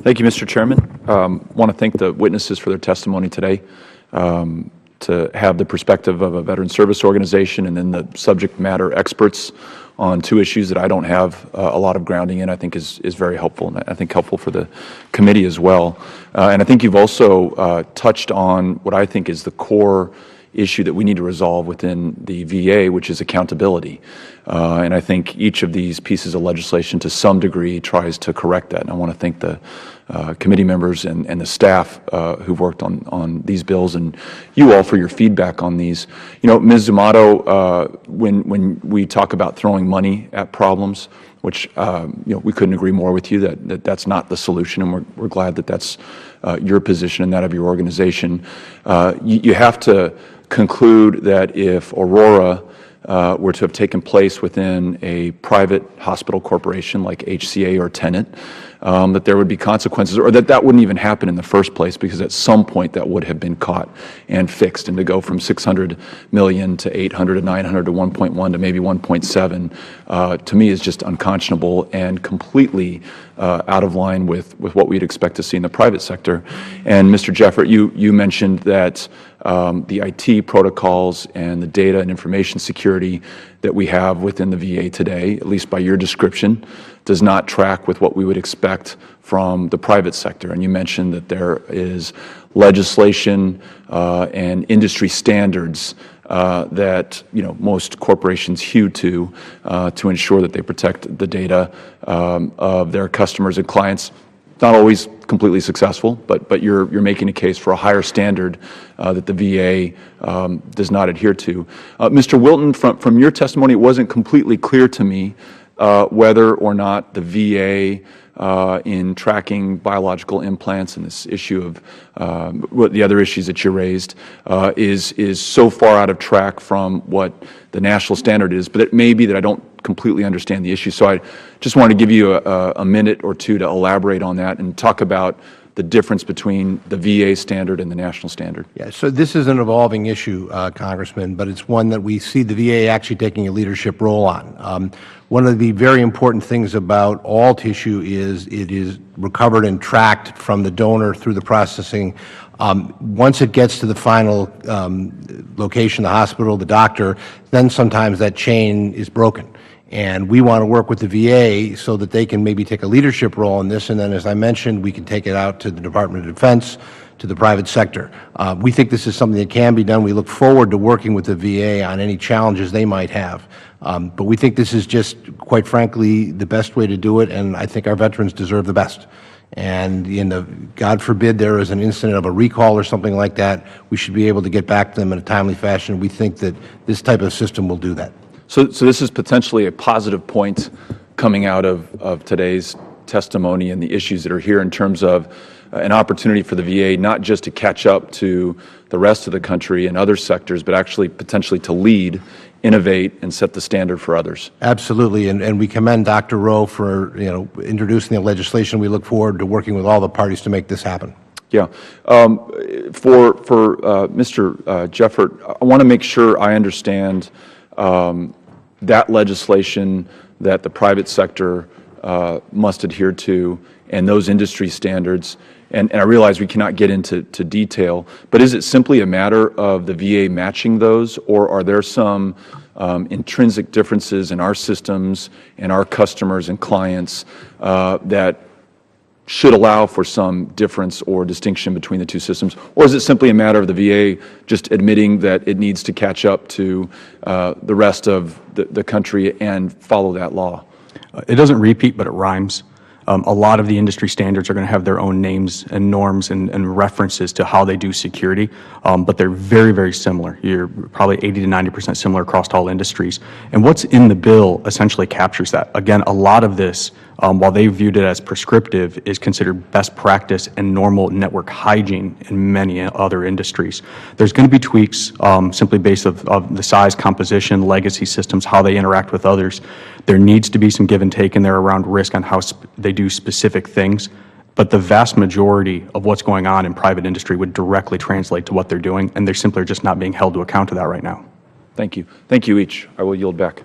Thank you, Mr. Chairman. I want to thank the witnesses for their testimony today. To have the perspective of a veteran service organization and then the subject matter experts on two issues that I don't have a lot of grounding in, I think is very helpful, and I think helpful for the committee as well. And I think you've also touched on what I think is the core issue that we need to resolve within the VA, which is accountability. And I think each of these pieces of legislation to some degree tries to correct that. And I want to thank the committee members and the staff who've worked on these bills, and you all for your feedback on these. You know, Ms. Zumato, when we talk about throwing money at problems, which we couldn't agree more with you that that's not the solution, and we're glad that that's your position and that of your organization. You have to conclude that if Aurora were to have taken place within a private hospital corporation like HCA or Tenet, that there would be consequences, or that wouldn't even happen in the first place, because at some point that would have been caught and fixed. And to go from $600 million to $800 to $900 to 1.1 to maybe 1.7, to me is just unconscionable and completely out of line with what we'd expect to see in the private sector. And Mr. Jeffrett, you mentioned that the IT protocols and the data and information security that we have within the VA today, at least by your description, does not track with what we would expect from the private sector. And you mentioned that there is legislation and industry standards that most corporations hew to ensure that they protect the data of their customers and clients. Not always completely successful, but you're making a case for a higher standard that the VA does not adhere to. Mr. Wilton, from your testimony, it wasn't completely clear to me whether or not the VA in tracking biological implants and this issue of the other issues that you raised is so far out of track from what the national standard is. But it may be that I don't completely understand the issue. So I just wanted to give you a minute or two to elaborate on that and talk about the difference between the VA standard and the national standard. Yeah, so this is an evolving issue, Congressman, but it's one that we see the VA actually taking a leadership role on. One of the very important things about all tissue is it is recovered and tracked from the donor through the processing. Once it gets to the final location, the hospital, the doctor, then sometimes that chain is broken. And we want to work with the VA so that they can maybe take a leadership role in this, and then, as I mentioned, we can take it out to the Department of Defense, to the private sector. We think this is something that can be done. We look forward to working with the VA on any challenges they might have. But we think this is just, quite frankly, the best way to do it, and I think our veterans deserve the best. And God forbid there is an incident of a recall or something like that, we should be able to get back to them in a timely fashion. We think that this type of system will do that. So this is potentially a positive point coming out of today's testimony and the issues that are here in terms of an opportunity for the VA not just to catch up to the rest of the country and other sectors, but actually potentially to lead, innovate, and set the standard for others. Absolutely, and we commend Dr. Rowe for introducing the legislation. We look forward to working with all the parties to make this happen. Yeah. For Mr. Jeffrett, I want to make sure I understand that legislation that the private sector must adhere to and those industry standards. And I realize we cannot get into detail, but is it simply a matter of the VA matching those, or are there some intrinsic differences in our systems and our customers and clients that should allow for some difference or distinction between the two systems? Or is it simply a matter of the VA just admitting that it needs to catch up to the rest of the country and follow that law? It doesn't repeat, but it rhymes. A lot of the industry standards are going to have their own names and norms and references to how they do security, but they're very, very similar. You're probably 80 to 90% similar across all industries. And what's in the bill essentially captures that. Again, a lot of this, while they viewed it as prescriptive, is considered best practice and normal network hygiene in many other industries. There's going to be tweaks simply based of the size, composition, legacy systems, how they interact with others. There needs to be some give and take in there around risk on how they do specific things, but the vast majority of what's going on in private industry would directly translate to what they're doing, and they're simply just not being held to account to that right now. Thank you. Thank you each. I will yield back.